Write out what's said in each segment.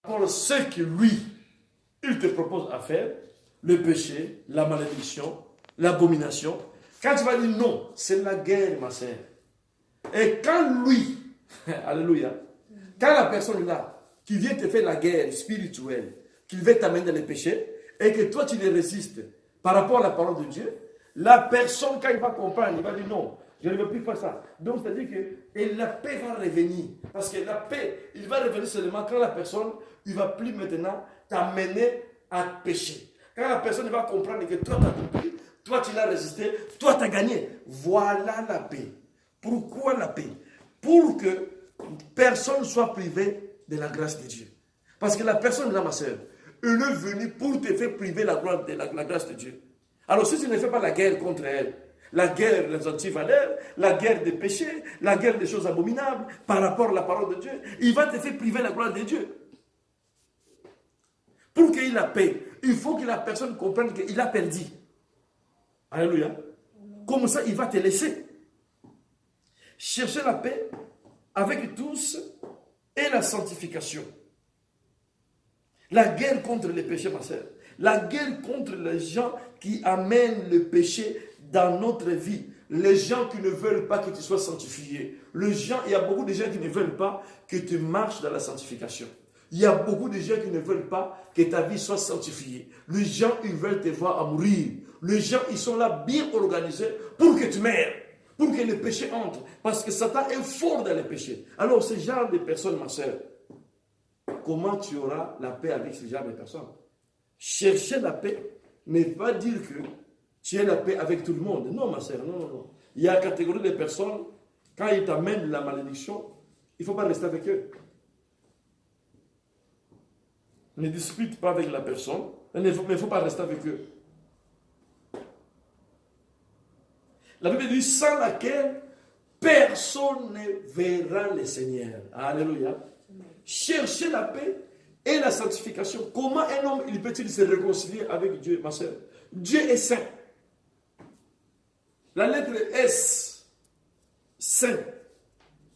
pour ce que lui, il te propose à faire, le péché, la malédiction, l'abomination. Quand tu vas dire non, c'est la guerre, ma sœur. Et quand lui, alléluia, quand la personne là, qui vient te faire la guerre spirituelle, qui veut t'amener dans les péchés, et que toi tu les résistes par rapport à la parole de Dieu, la personne, quand il va comprendre, il va dire non, je ne veux plus faire ça. Donc, c'est-à-dire que la paix va revenir. Parce que la paix, il va revenir seulement quand la personne, il ne va plus maintenant t'amener à pécher. Quand la personne va comprendre que toi, tu as compris, toi, tu l'as résisté, toi, tu as gagné. Voilà la paix. Pourquoi la paix? Pour que personne ne soit privé de la grâce de Dieu. Parce que la personne là, ma soeur, elle est venue pour te faire priver la grâce de Dieu. Alors, si tu ne fais pas la guerre contre elle, la guerre des antivaleurs, la guerre des péchés, la guerre des choses abominables par rapport à la parole de Dieu, il va te faire priver la gloire de Dieu. Pour qu'il ait la paix, il faut que la personne comprenne qu'il a perdu. Alléluia. Comme ça, il va te laisser. Chercher la paix avec tous et la sanctification. La guerre contre les péchés, ma soeur. La guerre contre les gens qui amènent le péché dans notre vie. Les gens qui ne veulent pas que tu sois sanctifié. Il y a beaucoup de gens qui ne veulent pas que tu marches dans la sanctification. Il y a beaucoup de gens qui ne veulent pas que ta vie soit sanctifiée. Les gens, ils veulent te voir à mourir. Les gens, ils sont là bien organisés pour que tu meurs. Pour que le péché entre. Parce que Satan est fort dans le péché. Alors, ce genre de personnes, ma soeur, comment tu auras la paix avec ce genre de personnes? Chercher la paix ne veut pas dire que tu as la paix avec tout le monde. Non, ma soeur, non, non, non. Il y a une catégorie de personnes, quand ils t'amènent la malédiction, il ne faut pas rester avec eux. Ne dispute pas avec la personne, mais il ne faut pas rester avec eux. La Bible dit, sans laquelle personne ne verra le Seigneur. Alléluia. Chercher la paix et la sanctification. Comment un homme il peut-il se réconcilier avec Dieu, ma soeur? Dieu est saint. La lettre S, saint,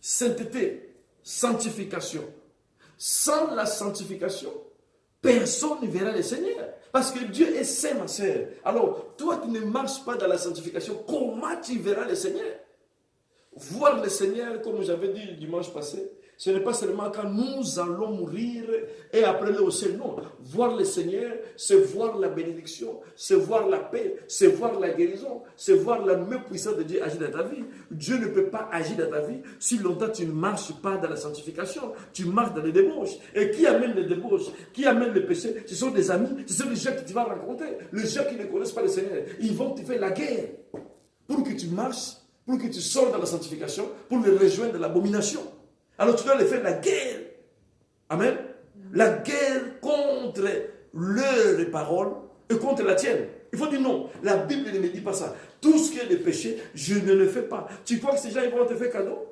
sainteté, sanctification. Sans la sanctification, personne ne verra le Seigneur. Parce que Dieu est saint, ma soeur. Alors, toi qui ne marches pas dans la sanctification, comment tu verras le Seigneur? Voir le Seigneur, comme j'avais dit le dimanche passé, ce n'est pas seulement quand nous allons mourir et après le ciel, non. Voir le Seigneur, c'est voir la bénédiction, c'est voir la paix, c'est voir la guérison, c'est voir la main puissante de Dieu agir dans ta vie. Dieu ne peut pas agir dans ta vie si longtemps tu ne marches pas dans la sanctification, tu marches dans les débauches. Et qui amène les débauches, qui amène le péché? Ce sont des amis, ce sont des gens que tu vas rencontrer. Les gens qui ne connaissent pas le Seigneur, ils vont te faire la guerre pour que tu marches, pour que tu sors dans la sanctification, pour les rejoindre dans l'abomination. Alors tu dois les faire la guerre. Amen. La guerre contre leurs paroles et contre la tienne. Il faut dire non. La Bible ne me dit pas ça. Tout ce qui est des péchés, je ne le fais pas. Tu crois que ces gens ils vont te faire cadeau?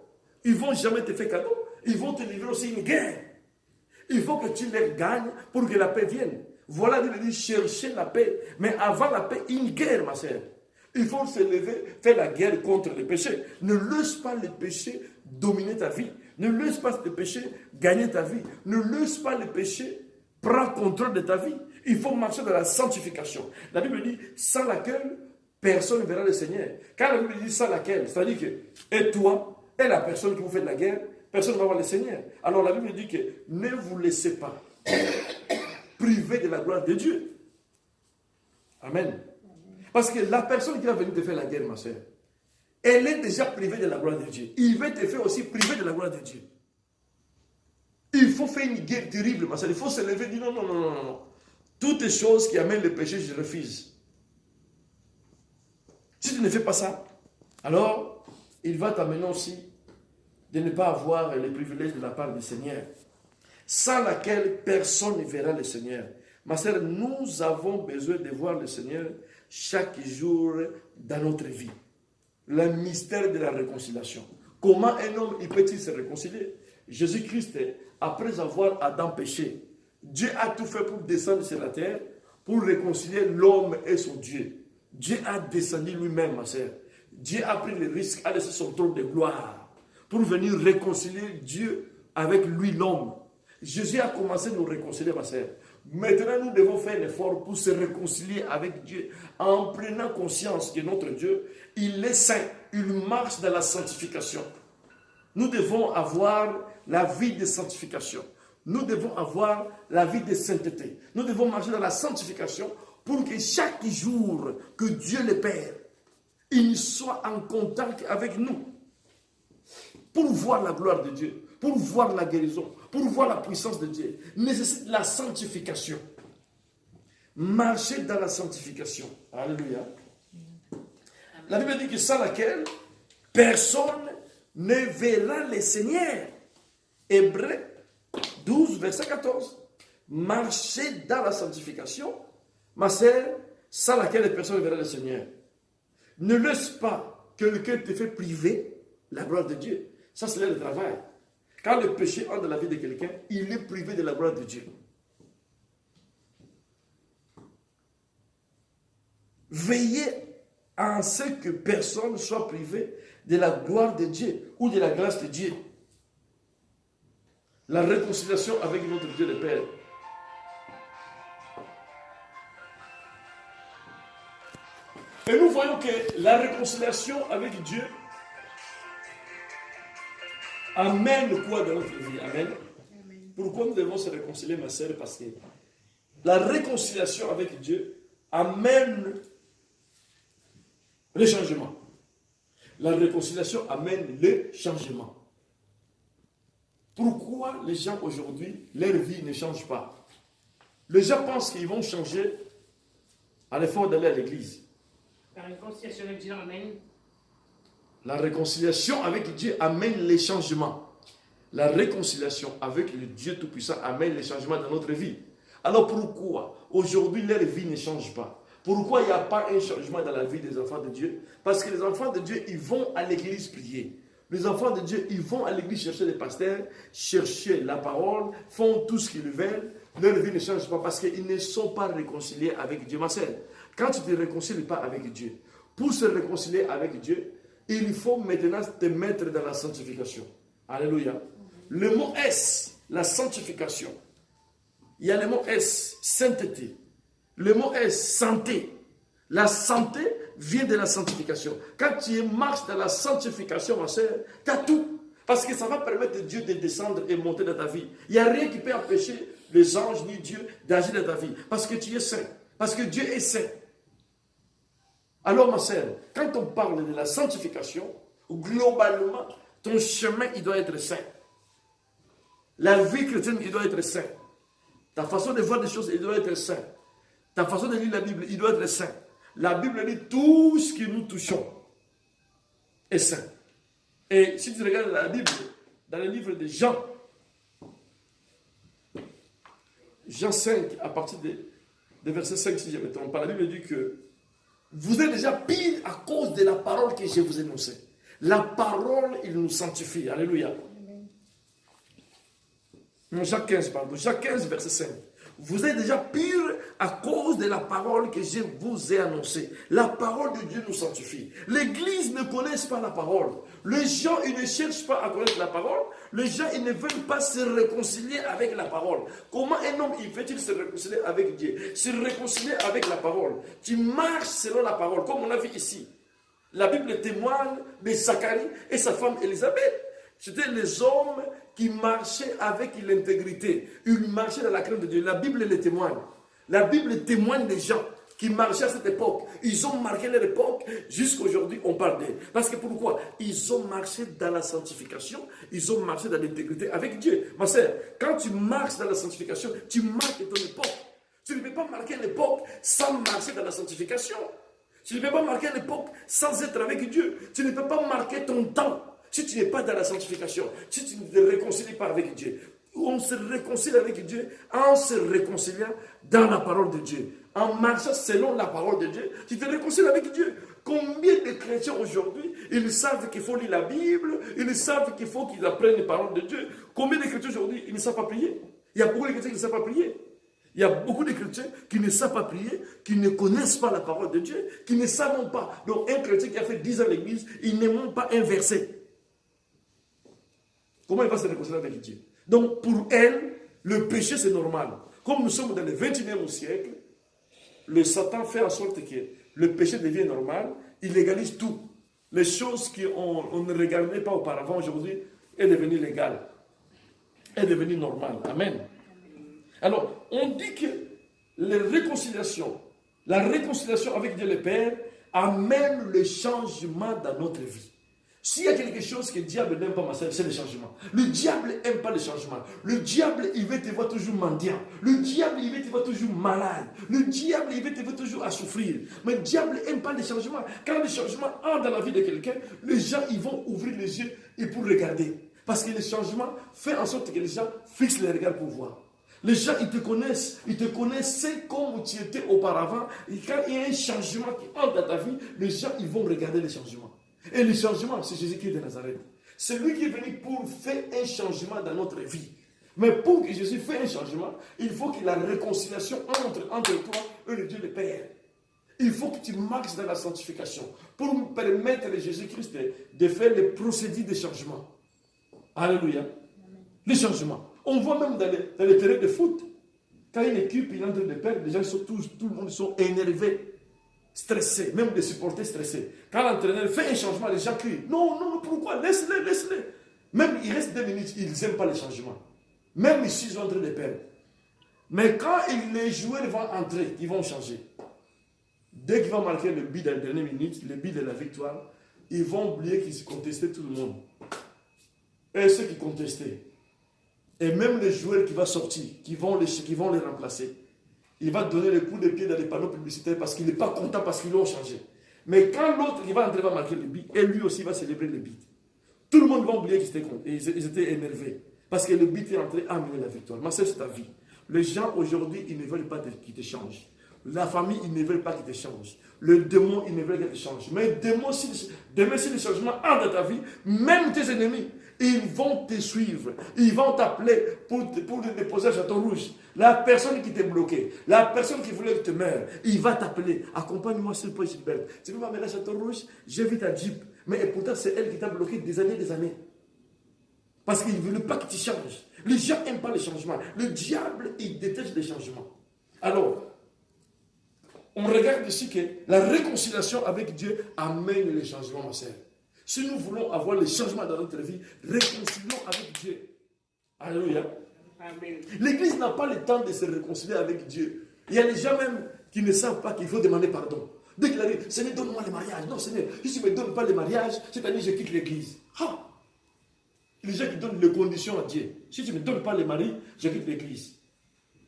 Ils ne vont jamais te faire cadeau. Ils vont te livrer aussi une guerre. Il faut que tu les gagnes pour que la paix vienne. Voilà, il dit chercher la paix. Mais avant la paix, une guerre, ma soeur. Il faut se lever, faire la guerre contre les péchés. Ne laisse pas les péchés dominer ta vie. Ne laisse pas les péchés gagner ta vie. Ne laisse pas les péchés prendre contrôle de ta vie. Il faut marcher dans la sanctification. La Bible dit, sans laquelle personne ne verra le Seigneur. Quand la Bible dit sans laquelle, c'est-à-dire que, et toi, et la personne qui vous fait de la guerre, personne ne va voir le Seigneur. Alors la Bible dit que ne vous laissez pas priver de la gloire de Dieu. Amen. Parce que la personne qui va venir te faire la guerre, ma soeur, elle est déjà privée de la gloire de Dieu. Il va te faire aussi priver de la gloire de Dieu. Il faut faire une guerre terrible, ma soeur. Il faut se lever et dire non, non, non, non, non. Toutes les choses qui amènent le péché, je refuse. Si tu ne fais pas ça, alors il va t'amener aussi de ne pas avoir les privilèges de la part du Seigneur, sans laquelle personne ne verra le Seigneur. Ma soeur, nous avons besoin de voir le Seigneur chaque jour dans notre vie. Le mystère de la réconciliation. Comment un homme peut-il se réconcilier? Jésus-Christ, après avoir Adam péché, Dieu a tout fait pour descendre sur la terre, pour réconcilier l'homme et son Dieu. Dieu a descendu lui-même, ma soeur. Dieu a pris le risque, a laissé son trône de gloire, pour venir réconcilier Dieu avec lui, l'homme. Jésus a commencé à nous réconcilier, ma sœur. Maintenant, nous devons faire l'effort pour se réconcilier avec Dieu en prenant conscience que notre Dieu, il est saint, il marche dans la sanctification. Nous devons avoir la vie de sanctification. Nous devons avoir la vie de sainteté. Nous devons marcher dans la sanctification pour que chaque jour que Dieu le Père, il soit en contact avec nous. Pour voir la gloire de Dieu, pour voir la guérison, pour voir la puissance de Dieu, nécessite la sanctification. Marcher dans la sanctification. Alléluia. La Bible dit que sans laquelle personne ne verra le Seigneur. Hébreux 12, verset 14. Marcher dans la sanctification, ma sœur, sans laquelle personne ne verra le Seigneur. Ne laisse pas que le cœur te fait priver la gloire de Dieu. Ça, c'est le travail. Quand le péché entre dans la vie de quelqu'un, il est privé de la gloire de Dieu. Veillez en ce que personne soit privé de la gloire de Dieu ou de la grâce de Dieu. La réconciliation avec notre Dieu le Père. Et nous voyons que la réconciliation avec Dieu amène quoi dans notre vie? Amen. Pourquoi nous devons se réconcilier, ma sœur? Parce que la réconciliation avec Dieu amène le changement. La réconciliation amène le changement. Pourquoi les gens aujourd'hui, leur vie ne change pas? Les gens pensent qu'ils vont changer à l'effort d'aller à l'église. La réconciliation avec Dieu amène. La réconciliation avec Dieu amène les changements. La réconciliation avec le Dieu Tout-Puissant amène les changements dans notre vie. Alors pourquoi aujourd'hui leur vie ne change pas? Pourquoi il n'y a pas un changement dans la vie des enfants de Dieu? Parce que les enfants de Dieu, ils vont à l'église prier. Les enfants de Dieu, ils vont à l'église chercher les pasteurs, chercher la parole, font tout ce qu'ils veulent. Leur vie ne change pas parce qu'ils ne sont pas réconciliés avec Dieu. Ma sœur, quand tu ne te réconcilies pas avec Dieu, pour se réconcilier avec Dieu, il faut maintenant te mettre dans la sanctification. Alléluia. Le mot S, la sanctification. Il y a le mot S, sainteté. Le mot S, santé. La santé vient de la sanctification. Quand tu marches dans la sanctification, ma soeur, tu as tout. Parce que ça va permettre à Dieu de descendre et monter dans ta vie. Il n'y a rien qui peut empêcher les anges ni Dieu d'agir dans ta vie. Parce que tu es saint. Parce que Dieu est saint. Alors, ma sœur, quand on parle de la sanctification, globalement, ton chemin, il doit être saint. La vie chrétienne, il doit être saint. Ta façon de voir des choses, il doit être saint. Ta façon de lire la Bible, il doit être saint. La Bible dit tout ce que nous touchons est saint. Et si tu regardes la Bible, dans le livre de Jean, Jean 5, à partir de verset 5, si je me trompe pas, la Bible dit que vous êtes déjà pire à cause de la parole que je vous ai annoncée. La parole, il nous sanctifie. Alléluia. Non, Jacques 15, pardon. Jacques 15, verset 5. Vous êtes déjà pire à cause de la parole que je vous ai annoncée. La parole de Dieu nous sanctifie. L'Église ne connaît pas la parole. Les gens, ils ne cherchent pas à connaître la parole. Les gens, ils ne veulent pas se réconcilier avec la parole. Comment un homme, il fait-il se réconcilier avec Dieu? Se réconcilier avec la parole. Tu marches selon la parole, comme on a vu ici. La Bible témoigne de Zacharie et sa femme Élisabeth. C'était les hommes qui marchaient avec l'intégrité. Ils marchaient dans la crainte de Dieu. La Bible les témoigne. La Bible témoigne des gens qui marchaient à cette époque. Ils ont marqué leur époque. Jusqu'à aujourd'hui, on parle d'eux. Parce que pourquoi? Ils ont marché dans la sanctification. Ils ont marché dans l'intégrité avec Dieu. Ma sœur, quand tu marches dans la sanctification, tu marques ton époque. Tu ne peux pas marquer l'époque sans marcher dans la sanctification. Tu ne peux pas marquer l'époque sans être avec Dieu. Tu ne peux pas marquer ton temps si tu n'es pas dans la sanctification, si tu ne te réconcilies pas avec Dieu. On se réconcilie avec Dieu en se réconciliant dans la parole de Dieu. En marchant selon la parole de Dieu, tu te réconcilies avec Dieu. Combien de chrétiens aujourd'hui, ils savent qu'il faut lire la Bible, ils savent qu'il faut qu'ils apprennent les paroles de Dieu. Combien de chrétiens aujourd'hui, ils ne savent pas prier? Il y a beaucoup de chrétiens qui ne savent pas prier. Il y a beaucoup de chrétiens qui ne savent pas prier, qui ne connaissent pas la parole de Dieu, qui ne savent pas. Donc un chrétien qui a fait 10 ans à l'église, il ne monte pas un verset. Comment il va se réconcilier avec Dieu? Donc pour elle, Le péché, c'est normal. Comme nous sommes dans le 21e siècle, le Satan fait en sorte que le péché devient normal, il légalise tout. Les choses qu'on ne regardait pas auparavant, aujourd'hui, est devenue légale, est devenue normale. Amen. Alors, on dit que la réconciliation avec Dieu le Père amène le changement dans notre vie. S'il y a quelque chose que le diable n'aime pas, c'est le changement. Le diable n'aime pas le changement. Le diable, il veut te voir toujours mendiant. Le diable, il veut te voir toujours malade. Le diable, il veut te voir toujours à souffrir. Mais le diable n'aime pas le changement. Quand le changement entre dans la vie de quelqu'un, les gens, ils vont ouvrir les yeux et pour regarder. Parce que le changement fait en sorte que les gens fixent les regards pour voir. Les gens, ils te connaissaient comme tu étais auparavant. Et quand il y a un changement qui entre dans ta vie, les gens, ils vont regarder le changement. Et le changement, c'est Jésus-Christ de Nazareth. C'est lui qui est venu pour faire un changement dans notre vie. Mais pour que Jésus fasse un changement, il faut que la réconciliation entre toi et le Dieu le Père. Il faut que tu marches dans la sanctification pour permettre à Jésus-Christ de faire les procédures de changement. Alléluia. Les changements. On voit même dans les terrains de foot, quand une équipe est en train de perdre, les gens sont tout le monde sont énervés. Stressés, même des supporters stressés. Quand l'entraîneur fait un changement, les gens crient non, pourquoi? Laisse-les. Même il reste 2 minutes, ils n'aiment pas les changements. Même ici, ils sont en train de perdre. Mais quand les joueurs vont entrer, ils vont changer. Dès qu'ils vont marquer le but dans les dernières minutes, le but de la victoire, ils vont oublier qu'ils contestaient tout le monde. Et ceux qui contestaient. Et même les joueurs qui vont sortir, qui vont les remplacer. Il va donner le coup de pied dans les panneaux publicitaires parce qu'il n'est pas content parce qu'ils l'ont changé. Mais quand l'autre qui va entrer va marquer le but, et lui aussi va célébrer le but. Tout le monde va oublier qu'ils étaient énervés. Parce que le but est entré à amener la victoire. Ma soeur, c'est ta vie. Les gens aujourd'hui, ils ne veulent pas qu'ils te changent. La famille, ils ne veulent pas qu'ils te changent. Le démon, ils ne veulent pas qu'ils te changent. Mais demain, si le changement entre dans ta vie, même tes ennemis, ils vont te suivre. Ils vont t'appeler pour te déposer à Château Rouge. La personne qui t'est bloquée, la personne qui voulait que tu meurs, il va t'appeler. Accompagne-moi sur le point Gilbert. Tu peux m'amener à Château Rouge? J'invite à Jeep. Mais pourtant, c'est elle qui t'a bloqué des années. Parce qu'il ne veut pas que tu changes. Les gens n'aiment pas les changements. Le diable, il déteste les changements. Alors, on regarde ici que la réconciliation avec Dieu amène les changements, ma sœur. Si nous voulons avoir les changements dans notre vie, réconcilions avec Dieu. Alléluia. Amen. L'Église n'a pas le temps de se réconcilier avec Dieu. Il y a des gens même qui ne savent pas qu'il faut demander pardon. Dès qu'il arrive, Seigneur, donne-moi le mariage. Non, Seigneur, si tu ne me donnes pas le mariage, cette année, je quitte l'Église. Ah! Les gens qui donnent les conditions à Dieu. Si tu ne me donnes pas le mari, je quitte l'Église.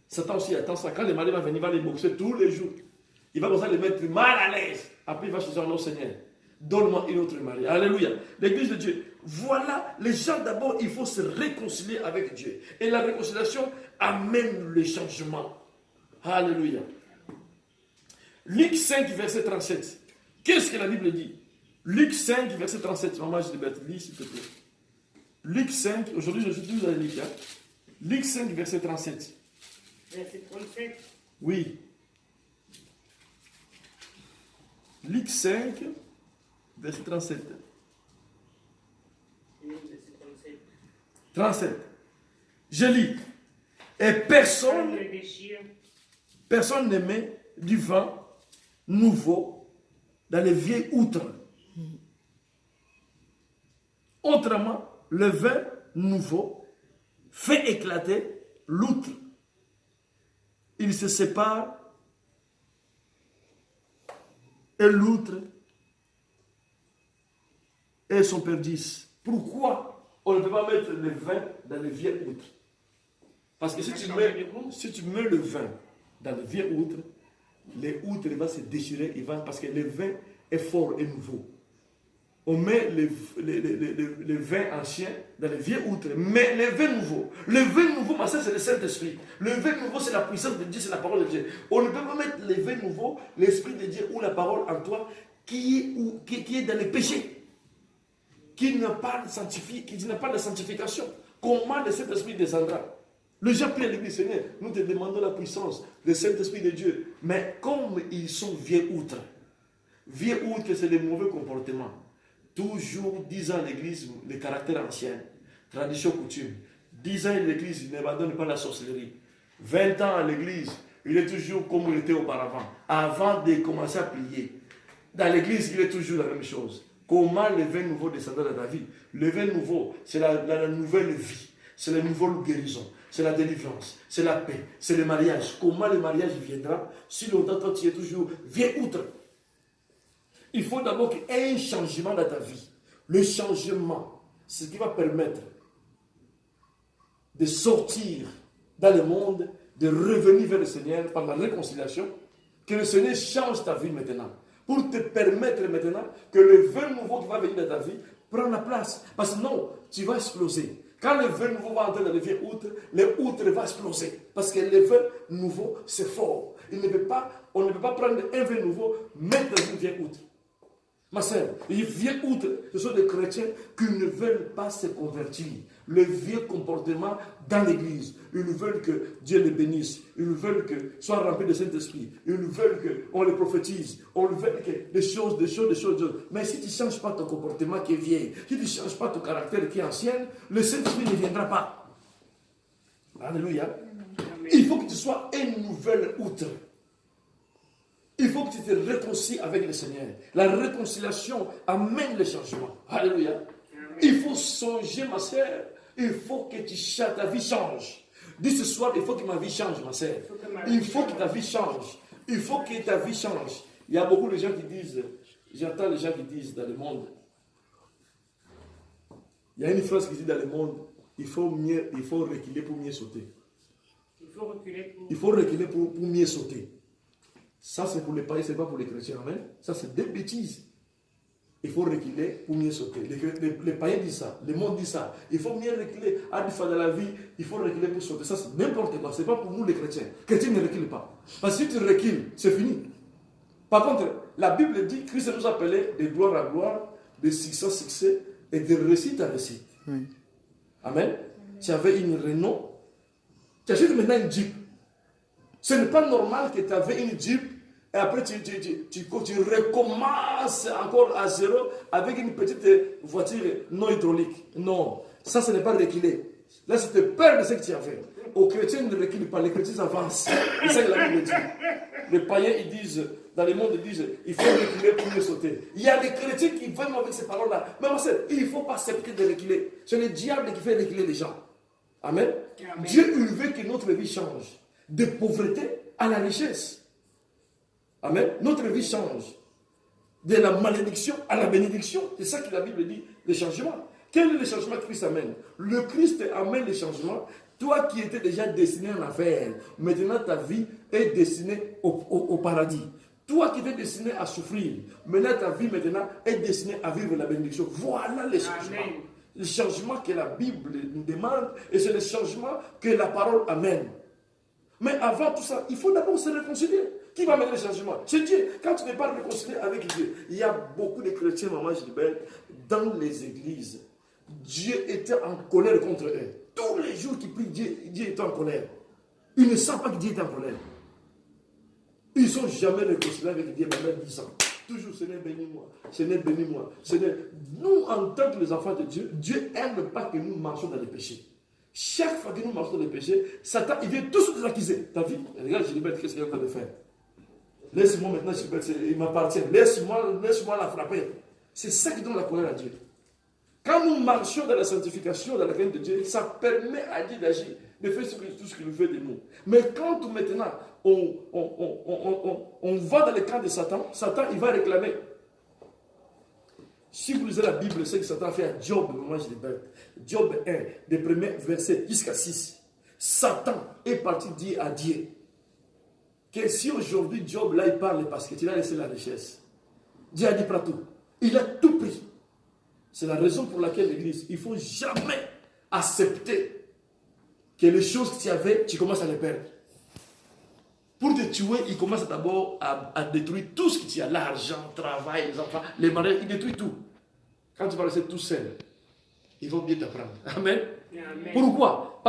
Satan aussi attend ça. Quand le mari va venir, il va les boxer tous les jours. Il va commencer à les mettre mal à l'aise. Après, il va choisir non, Seigneur. Donne-moi une autre mari. Alléluia. L'Église de Dieu. Voilà, les gens d'abord, il faut se réconcilier avec Dieu. Et la réconciliation amène le changement. Alléluia. Luc 5, verset 37. Qu'est-ce que la Bible dit? Luc 5, verset 37. Maman, je vais te lire, s'il te plaît. Luc 5, aujourd'hui je suis toujours à Luc. Luc 5, verset 37. Verset 37. Oui. Luc 5, verset 37. 37. Je lis. Et personne ne met du vin nouveau dans les vieilles outres. Autrement, le vin nouveau fait éclater l'outre. Il se sépare et l'outre et son perdice. Pourquoi on ne peut pas mettre le vin dans les vieilles outres? Parce que si tu mets le vin dans les vieilles outres, les outres vont se déchirer, parce que le vin est fort et nouveau. On met le vin ancien dans les vieilles outres, mais le vin nouveau, ma soeur, c'est le Saint-Esprit. Le vin nouveau, c'est la puissance de Dieu, c'est la parole de Dieu. On ne peut pas mettre le vin nouveau, l'Esprit de Dieu ou la parole en toi, qui est dans le péché, qui n'a pas de sanctification. Comment le Saint-Esprit descendra? Le gens prient à l'Église, Seigneur, nous te demandons la puissance, le Saint-Esprit de Dieu. Mais comme ils sont vieilles outres, c'est le mauvais comportement. Toujours disant à l'Église le caractère ancien, tradition, coutume. 10 ans à l'église, il n'abandonne pas la sorcellerie. 20 ans à l'église, il est toujours comme il était auparavant. Avant de commencer à prier, dans l'église, il est toujours la même chose. Comment le vin nouveau descendra dans ta vie? Le vin nouveau, c'est la nouvelle vie. C'est la nouvelle guérison. C'est la délivrance. C'est la paix. C'est le mariage. Comment le mariage viendra si longtemps toi tu es toujours viens outre? Il faut d'abord qu'il y ait un changement dans ta vie. Le changement, c'est ce qui va permettre de sortir dans le monde, de revenir vers le Seigneur par la réconciliation, que le Seigneur change ta vie maintenant, pour te permettre maintenant que le vin nouveau qui va venir dans ta vie prenne la place. Parce que non, tu vas exploser. Quand le vin nouveau va entrer dans le vieux outre, le outre va exploser. Parce que le vin nouveau, c'est fort. On ne peut pas prendre un vin nouveau, mettre dans une vieille outre. Ma sœur, les vieux outre, ce sont des chrétiens qui ne veulent pas se convertir. Le vieux comportement dans l'église. Ils veulent que Dieu les bénisse. Ils veulent que soient remplis de Saint-Esprit. Ils veulent qu'on les prophétise. On veut que des choses. Mais si tu ne changes pas ton comportement qui est vieil, si tu ne changes pas ton caractère qui est ancien, le Saint-Esprit ne viendra pas. Alléluia. Il faut que tu sois une nouvelle outre. Il faut que tu te réconcilies avec le Seigneur. La réconciliation amène le changement. Alléluia. Il faut songer, ma sœur. Il faut que ta vie change. Dis ce soir, il faut que ma vie change, ma sœur. Il faut que ta vie change. Il faut que ta vie change. Il y a beaucoup de gens qui disent, j'entends les gens qui disent dans le monde, il y a une phrase qui dit dans le monde, il faut reculer pour mieux sauter. Il faut reculer pour mieux sauter. Ça, c'est pour les païens, ce n'est pas pour les chrétiens. Amen. Ça, c'est des bêtises. Il faut reculer pour mieux sauter. Les païens disent ça. Le monde dit ça. Il faut mieux reculer. À des fois dans la vie, il faut reculer pour sauter. Ça, c'est n'importe quoi. Ce n'est pas pour nous, les chrétiens. Les chrétiens ne reculent pas. Parce que si tu recules, c'est fini. Par contre, la Bible dit que Christ nous appelait de gloire à gloire, de succès à succès et de réussite à réussite. Oui. Amen. Tu avais une Renault. Tu achètes maintenant une Jeep. Ce n'est pas normal que tu avais une Jeep et après tu recommences encore à zéro avec une petite voiture non hydraulique. Non, ça ce n'est pas reculer. Là, c'est te perdre ce que tu as fait. Aux chrétiens ne reculent pas, les chrétiens avancent. C'est ça que la Bible dit. Les païens, ils disent, dans le monde, ils disent, il faut reculer pour mieux sauter. Il y a des chrétiens qui viennent avec ces paroles-là. Mais moi, il ne faut pas accepter de reculer. C'est le diable qui fait reculer les gens. Amen. Amen. Dieu, il veut que notre vie change. De pauvreté à la richesse. Amen. Notre vie change. De la malédiction à la bénédiction. C'est ça que la Bible dit, le changement. Quel est le changement que Christ amène? Le Christ amène le changement. Toi qui étais déjà destiné en affaires, maintenant ta vie est destinée au paradis. Toi qui étais destiné à souffrir, maintenant ta vie maintenant est destinée à vivre la bénédiction. Voilà le changement. Amen. Le changement que la Bible nous demande et c'est le changement que la parole amène. Mais avant tout ça, il faut d'abord se réconcilier. Qui va mener le changement? C'est Dieu. Quand tu n'es pas réconcilié avec Dieu, il y a beaucoup de chrétiens, maman Gilbert, dans les églises. Dieu était en colère contre eux. Tous les jours qu'ils prient, Dieu était en colère. Ils ne savent pas que Dieu est en colère. Ils ne sont jamais réconciliés avec Dieu pendant 10 ans. Toujours, Seigneur, bénis-moi. Seigneur, bénis-moi. Seigneur, nous, en tant que les enfants de Dieu, Dieu n'aime pas que nous marchions dans les péchés. Chaque fois que nous marchons dans les péchés, Satan, il vient tous nous accuser. T'as vu? Regarde, Gilbert, qu'est-ce qu'il est en train de faire? Laisse-moi maintenant, Gilbert, il m'appartient. Laisse-moi la frapper. C'est ça qui donne la colère à Dieu. Quand nous marchons dans la sanctification, dans la crainte de Dieu, ça permet à Dieu d'agir, de faire tout ce qu'il veut de nous. Mais quand maintenant, on va dans le camp de Satan, Satan, il va réclamer. Si vous lisez la Bible, c'est que Satan a fait à Job, moi je l'ai Job 1, des premiers versets jusqu'à 6. Satan est parti dire à Dieu que si aujourd'hui Job là il parle parce qu'il a laissé la richesse, Dieu a dit pas tout. Il a tout pris. C'est la raison pour laquelle l'Église, il ne faut jamais accepter que les choses que tu avais, tu commences à les perdre. Pour te tuer, il commence d'abord à détruire tout ce que tu as, l'argent, le travail, les enfants, les mariages, il détruit tout. Quand tu vas rester tout seul, ils vont bien t'apprendre. Amen. Amen. Pourquoi?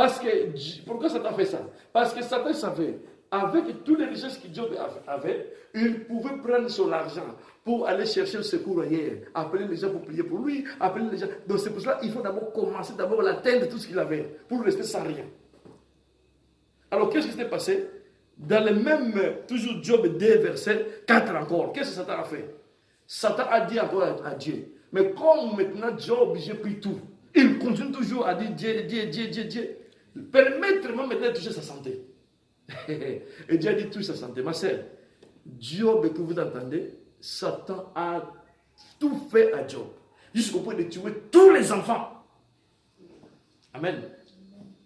Pourquoi Satan fait ça? Parce que Satan savait, avec toutes les richesses que Job avait, il pouvait prendre son argent pour aller chercher le secours ailleurs, appeler les gens pour prier pour lui, appeler les gens. Donc c'est pour cela qu'il faut d'abord commencer d'abord à l'atteindre tout ce qu'il avait, pour rester sans rien. Alors qu'est-ce qui s'est passé? Dans le même, toujours Job 2, verset 4 encore, qu'est-ce que Satan a fait? Satan a dit encore à Dieu, mais comme maintenant Job, j'ai pris tout, il continue toujours à dire Dieu. Permettez-moi maintenant de toucher sa santé. Et Dieu a dit touche sa santé. Ma sœur, Job, que vous entendez, Satan a tout fait à Job, jusqu'au point de tuer tous les enfants. Amen.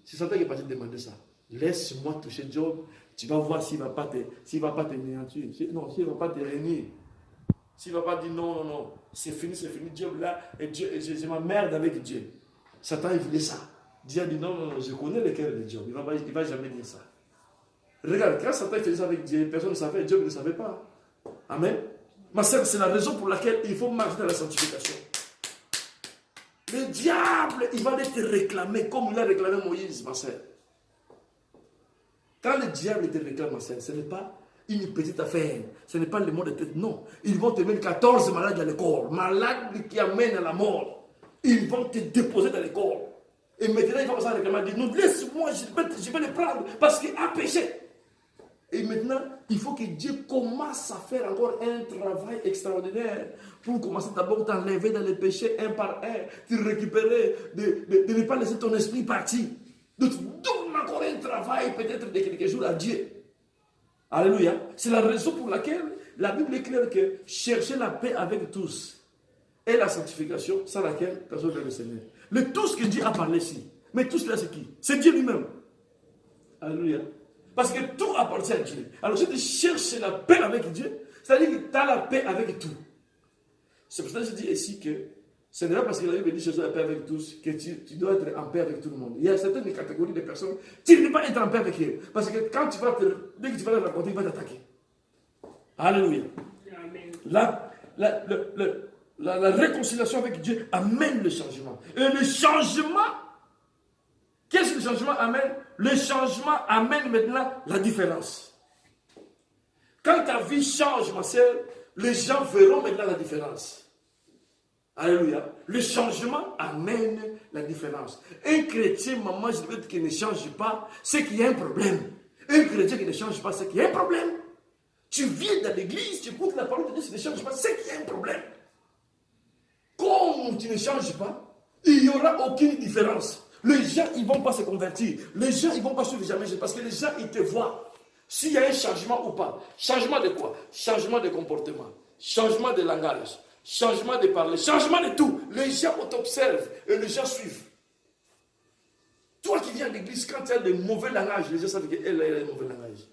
C'est Satan qui est parti demander ça. Laisse-moi toucher Job, tu vas voir s'il ne va pas te néantir. Non, s'il ne va pas te réunir. S'il ne va pas dire non, c'est fini, Job là, et Dieu, je m'emmerde avec Dieu. Satan, il voulait ça. Dieu a dit non, je connais le cœur de Job, il ne va jamais dire ça. Regarde, quand Satan faisait ça avec Dieu, personne ne savait, Job ne savait pas. Amen. Ma sœur, c'est la raison pour laquelle il faut marcher dans la sanctification. Le diable, il va aller te réclamer comme il a réclamé Moïse, ma sœur. Quand le diable te réclame, ma sœur, ce n'est pas une petite affaire, ce n'est pas le mot de tête, non. Ils vont te mettre 14 malades dans le corps, malades qui amènent à la mort. Ils vont te déposer dans le corps. Et maintenant, il va commencer à réclamer, dire, non, laisse-moi, je vais le prendre parce qu'il a péché. Et maintenant, il faut que Dieu commence à faire encore un travail extraordinaire pour commencer d'abord à t'enlever dans les péchés un par un, te récupérer, de ne pas laisser ton esprit partir. Donc, tu donnes encore un travail peut-être de quelques jours à Dieu. Alléluia. C'est la raison pour laquelle la Bible est claire que chercher la paix avec tous et la sanctification sans laquelle personne ne veut le Seigneur. Le tous que Dieu a parlé ici. Mais tous là, c'est qui? C'est Dieu lui-même. Alléluia. Parce que tout appartient à Dieu. Alors si tu cherches la paix avec Dieu, c'est-à-dire que tu as la paix avec tout. C'est pour ça que je dis ici que ce n'est pas parce que la Bible dit chercher la paix avec tous que tu dois être en paix avec tout le monde. Il y a certaines catégories de personnes, tu ne peux pas être en paix avec eux. Parce que quand tu vas dès que tu vas les raconter, ils vont t'attaquer. Alléluia. La réconciliation avec Dieu amène le changement. Et le changement, qu'est-ce que le changement amène? Le changement amène maintenant la différence. Quand ta vie change, ma sœur, les gens verront maintenant la différence. Alléluia. Le changement amène la différence. Un chrétien, maman, je veux dire qu'il ne change pas, c'est qu'il y a un problème. Un chrétien qui ne change pas, c'est qu'il y a un problème. Tu viens dans l'église, tu écoutes la parole de Dieu, tu ne changes pas, c'est qu'il y a un problème. Comme tu ne changes pas, il n'y aura aucune différence. Les gens, ils ne vont pas se convertir. Les gens, ils ne vont pas suivre jamais. Parce que les gens, ils te voient. S'il y a un changement ou pas. Changement de quoi? Changement de comportement. Changement de langage. Changement de parler. Changement de tout. Les gens t'observent et les gens suivent. Toi qui viens à l'église, quand tu as des mauvais langages, les gens savent qu'elle a des mauvais langages.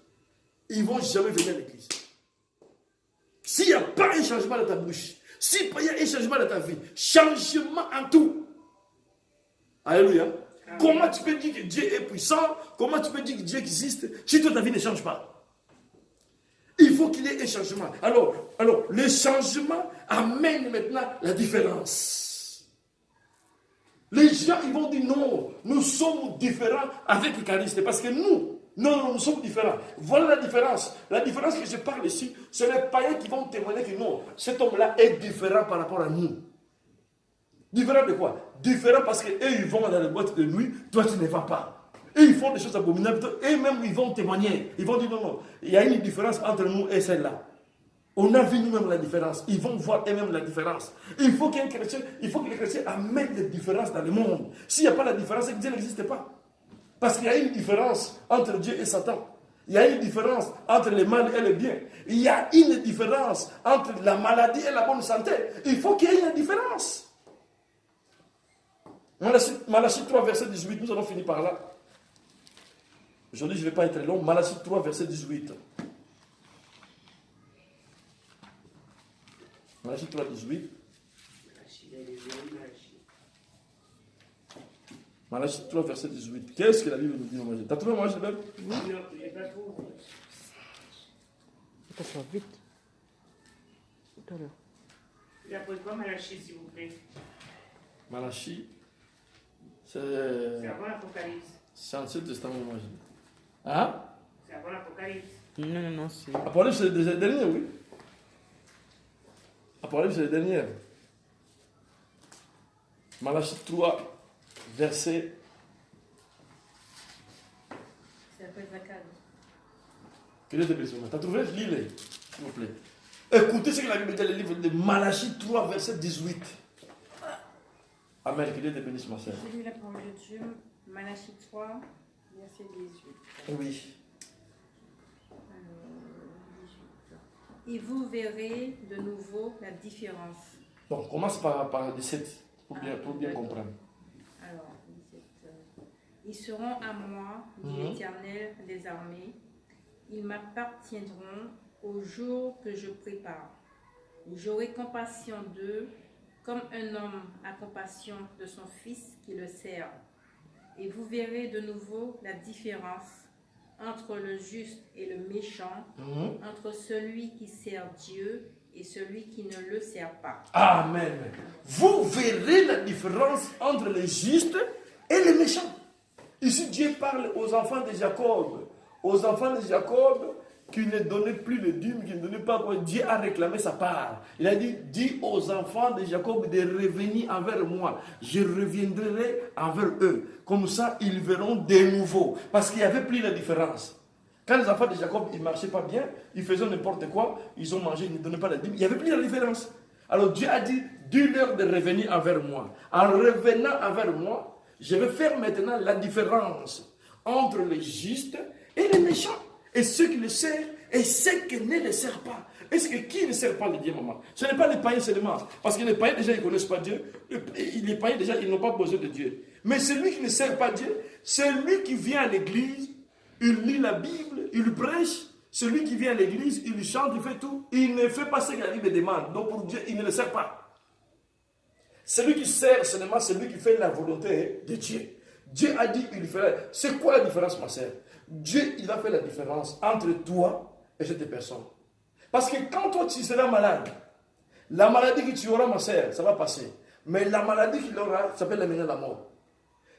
Ils ne vont jamais venir à l'église. S'il n'y a pas un changement dans ta bouche, s'il y a un changement dans ta vie, changement en tout. Alléluia. Amen. Comment tu peux dire que Dieu est puissant? Comment tu peux dire que Dieu existe si toute ta vie ne change pas? Il faut qu'il y ait un changement. Alors, le changement amène maintenant la différence. Les gens, ils vont dire non, nous sommes différents avec le Christ. Parce que nous sommes différents. Voilà la différence. La différence que je parle ici, c'est les païens qui vont témoigner que non, cet homme-là est différent par rapport à nous. Différent de quoi? Différent parce qu'eux, ils vont dans les boîtes de nuit, toi, tu ne vas pas. Et ils font des choses abominables, et même ils vont témoigner. Ils vont dire non, il y a une différence entre nous et celle-là. On a vu nous-mêmes la différence. Ils vont voir eux-mêmes la différence. Il faut que les chrétiens amènent des différences dans le monde. S'il n'y a pas la différence, c'est que Dieu n'existe pas. Parce qu'il y a une différence entre Dieu et Satan. Il y a une différence entre le mal et le bien. Il y a une différence entre la maladie et la bonne santé. Il faut qu'il y ait une différence. Malachie 3, verset 18, nous allons finir par là. Aujourd'hui, je ne vais pas être long. Malachie 3, verset 18. Malachie 3, 18. Malachie 3, verset 18. Qu'est-ce que la Bible nous dit, maman? T'as trouvé, moi, je l'ai? Non, je n'ai pas trouvé. Ça soit vite. Tout à l'heure. Il a pris quoi, Malachie, s'il vous plaît? Malachie, C'est avant l'Apocalypse. c'est Ancien Testament, moi, je dis. Hein? C'est avant l'Apocalypse. Non, c'est... Apocalypse, c'est le dernier, oui. Apocalypse, c'est le dernier. Malachie 3, verset. C'est après Zacharie. Que Dieu te bénisse. Tu as trouvé? Lis-les, s'il vous plaît. Écoutez ce que la Bible dit dans le livre de Malachie 3, verset 18. Amen. Que Dieu te bénisse, ma soeur. Je lis la parole de Dieu, Malachie 3, verset 18. Oui. Et vous verrez de nouveau la différence. Bon, commence par 17 pour bien comprendre. Alors, 17. Ils seront à moi, dit l'Éternel des armées. Ils m'appartiendront au jour que je prépare. J'aurai compassion d'eux, comme un homme a compassion de son fils qui le sert. Et vous verrez de nouveau la différence entre le juste et le méchant, entre celui qui sert Dieu et celui qui ne le sert pas. Amen. Vous verrez la différence entre les justes et les méchants. Ici, Dieu parle aux enfants de Jacob. Aux enfants de Jacob qui ne donnaient plus le dîme, qui ne donnaient pas quoi. Dieu a réclamé sa part. Il a dit, dis aux enfants de Jacob de revenir envers moi. Je reviendrai envers eux. Comme ça, ils verront de nouveau. Parce qu'il n'y avait plus la différence. Quand les enfants de Jacob, ils ne marchaient pas bien, ils faisaient n'importe quoi, ils ont mangé, ils ne donnaient pas la dîme. Il n'y avait plus la différence. Alors Dieu a dit, dis-leur de revenir envers moi. En revenant envers moi, je vais faire maintenant la différence entre les justes et les méchants. Et ceux qui le servent et ceux qui ne le servent pas. Est-ce que qui ne sert pas le Dieu, maman? Ce n'est pas les païens seulement. Parce que les païens, déjà, ils ne connaissent pas Dieu. Les païens, déjà, ils n'ont pas besoin de Dieu. Mais celui qui ne sert pas Dieu, celui qui vient à l'église, il lit la Bible, il prêche. Celui qui vient à l'église, il chante, il fait tout. Il ne fait pas ce que la Bible demande. Donc pour Dieu, il ne le sert pas. Celui qui sert seulement, celui qui fait la volonté de Dieu. Dieu a dit, il fait. C'est quoi la différence, ma sœur? Dieu, il va faire la différence entre toi et cette personne. Parce que quand toi, tu seras malade, la maladie que tu auras, ma sœur, ça va passer. Mais la maladie qu'il aura, ça peut l'amener à la mort.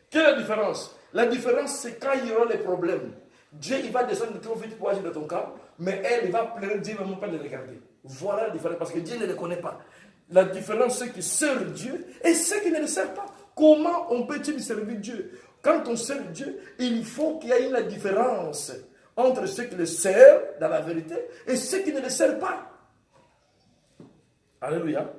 Quelle est la différence? La différence, c'est quand il y aura les problèmes. Dieu, il va descendre trop vite pour agir dans ton cas, mais elle, il va pleurer, Dieu ne va même pas le regarder. Voilà la différence, parce que Dieu ne le connaît pas. La différence, c'est qu'il sert Dieu et ceux qui ne le servent pas. Comment on peut-il servir Dieu? Quand on sert Dieu, il faut qu'il y ait une différence entre ceux qui le servent dans la vérité et ceux qui ne le servent pas. Alléluia.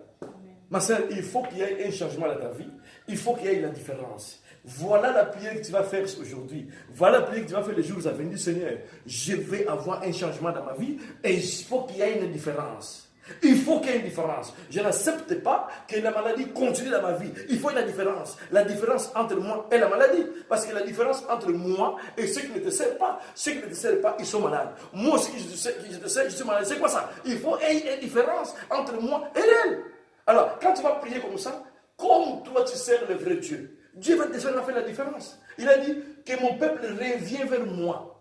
Ma sœur, il faut qu'il y ait un changement dans ta vie. Il faut qu'il y ait la différence. Voilà la prière que tu vas faire aujourd'hui. Voilà la prière que tu vas faire les jours à venir. Seigneur, je vais avoir un changement dans ma vie et il faut qu'il y ait une différence. Il faut qu'il y ait une différence. Je n'accepte pas que la maladie continue dans ma vie. Il faut une différence. La différence entre moi et la maladie. Parce que la différence entre moi et ceux qui ne te servent pas. Ceux qui ne te servent pas, ils sont malades. Moi aussi, je te sers, je suis malade. C'est quoi ça? Il faut qu'il y ait une différence entre moi et elle. Alors, quand tu vas prier comme ça, comme toi tu sers le vrai Dieu, Dieu va déjà faire la différence. Il a dit que mon peuple revient vers moi.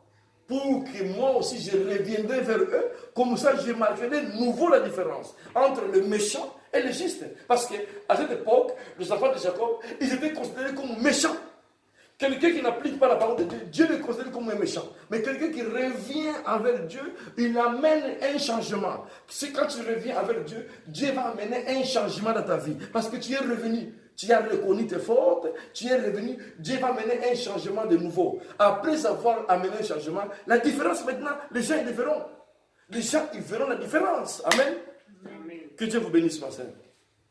Pour que moi aussi je reviendrai vers eux, comme ça je marquerai de nouveau la différence entre le méchant et le juste. Parce qu'à cette époque, les enfants de Jacob, ils étaient considérés comme méchants. Quelqu'un qui n'applique pas la parole de Dieu, Dieu le considère comme un méchant. Mais quelqu'un qui revient envers Dieu, il amène un changement. C'est quand tu reviens envers Dieu, Dieu va amener un changement dans ta vie. Parce que tu es revenu. Tu as reconnu tes fautes, tu es revenu, Dieu va amener un changement de nouveau. Après avoir amené un changement, la différence maintenant, les gens ils le verront. Les gens ils verront la différence. Amen. Amen. Que Dieu vous bénisse, ma sœur.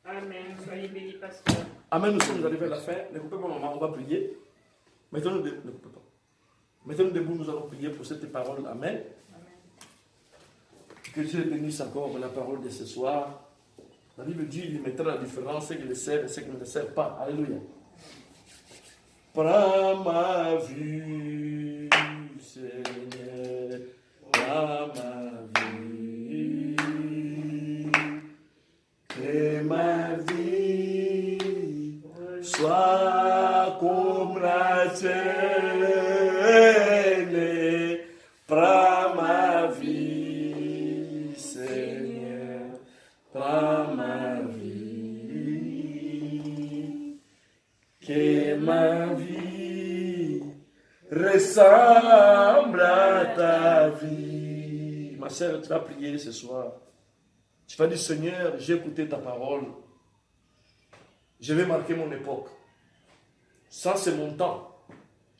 Amen. Soyez bénis, pasteur. Amen, nous sommes arrivés à la fin. Ne coupez pas, maman, on va prier. Mettons-nous debout, ne coupez pas. Mettons-nous debout, nous allons prier pour cette parole. Amen. Que Dieu bénisse encore la parole de ce soir. La Bible dit, il mettra la différence, ceux qui le servent et ceux qui ne le servent pas. Alléluia. Prends ma vie, Seigneur, prends ma vie, que ma vie soit comme la tienne. Prends ma vie, Seigneur, prends ma vie, que ma vie ressemble à ta vie. ma sœur, tu vas prier ce soir. Tu vas dire, Seigneur, j'ai écouté ta parole. Je vais marquer mon époque. Ça, c'est mon temps.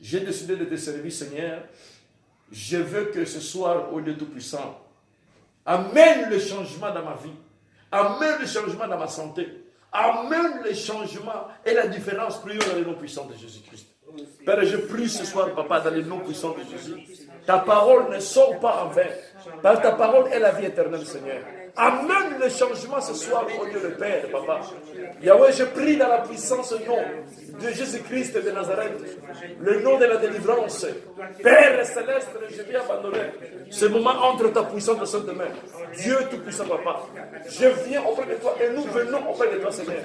J'ai décidé de te servir, Seigneur. Je veux que ce soir, au Dieu Tout-Puissant, amène le changement dans ma vie. Amène le changement dans ma santé. Amène le changement et la différence. Prions dans le nom puissant de Jésus-Christ. Père, je prie ce soir, Papa, dans le nom puissant de Jésus. Ta parole ne sort pas en vain. Parce que ta parole est la vie éternelle, Seigneur. Amène le changement ce soir, au Dieu le Père, Papa. Yahweh, je prie dans la puissance du nom de Jésus-Christ de Nazareth, le nom de la délivrance. Père céleste, je viens abandonner ce moment entre ta puissante et sainte main. Dieu tout-puissant, Papa. Je viens auprès de toi et nous venons auprès de toi, Seigneur.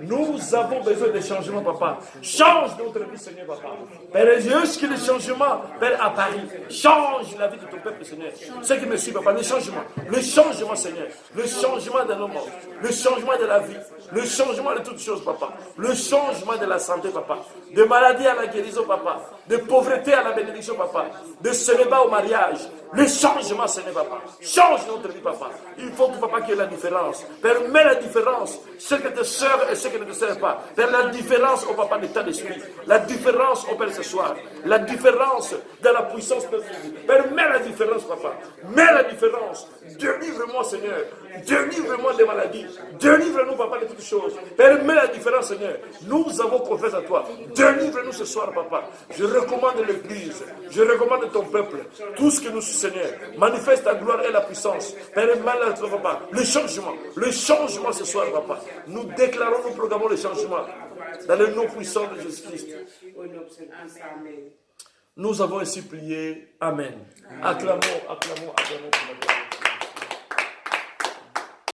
Nous avons besoin de changement, Papa. Change notre vie, Seigneur, Papa. Père, jusqu'à le changement, Père, à Paris. Change la vie de ton peuple, Seigneur. Ceux qui me suivent, Papa, le changement, Seigneur. Le changement de nos morts, le changement de la vie, le changement de toutes choses, Papa. Le changement de la santé, Papa. De maladie à la guérison, Papa. De pauvreté à la bénédiction, Papa. De célibat au mariage. Le changement, Seigneur, Papa. Change notre vie, Papa. Il faut que, Papa, qu'il y ait la différence. Permets la différence. Ce que te sert et ce qui ne te sert pas. Père, la différence au Papa d'état d'esprit. La différence au Père ce soir. La différence de la puissance de Jésus. Permets la différence, Papa. Mets la différence. Délivre-moi, Seigneur. Délivre-moi des maladies. Délivre-nous, Papa, de toutes choses. Permets la différence, Seigneur. Nous avons confiance à toi. Délivre-nous ce soir, Papa. Je recommande l'Église. Je recommande ton peuple. Tout ce que nous sommes, Seigneur. Manifeste ta gloire et la puissance. Permets la Papa. Le changement ce soir, Papa. Nous déclarons, nous proclamons le changement. Dans le nom puissant de Jésus-Christ. Nous avons ainsi prié. Amen. Acclamons.